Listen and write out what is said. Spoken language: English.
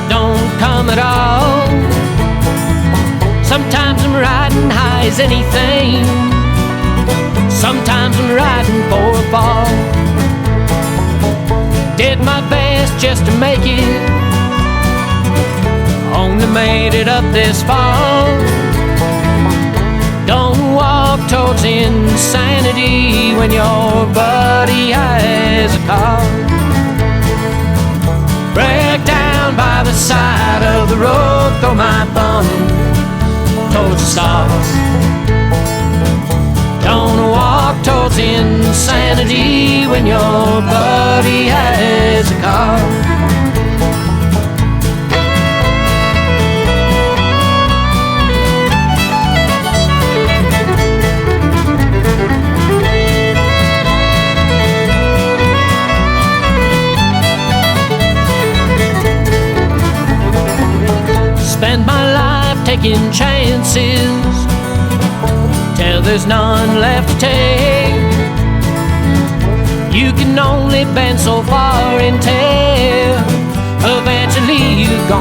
don't come at all. Sometimes I'm riding high as anything, sometimes I'm riding for a fall. Did my best just to make it, only made it up this far. Don't walk towards insanity when your buddy has a car. Break down by the side of the road, throw my bum towards the stars. Don't walk towards insanity when your buddy has a car. Spend my life taking chances till there's none left to take. You can only bend so far until eventually you're gone.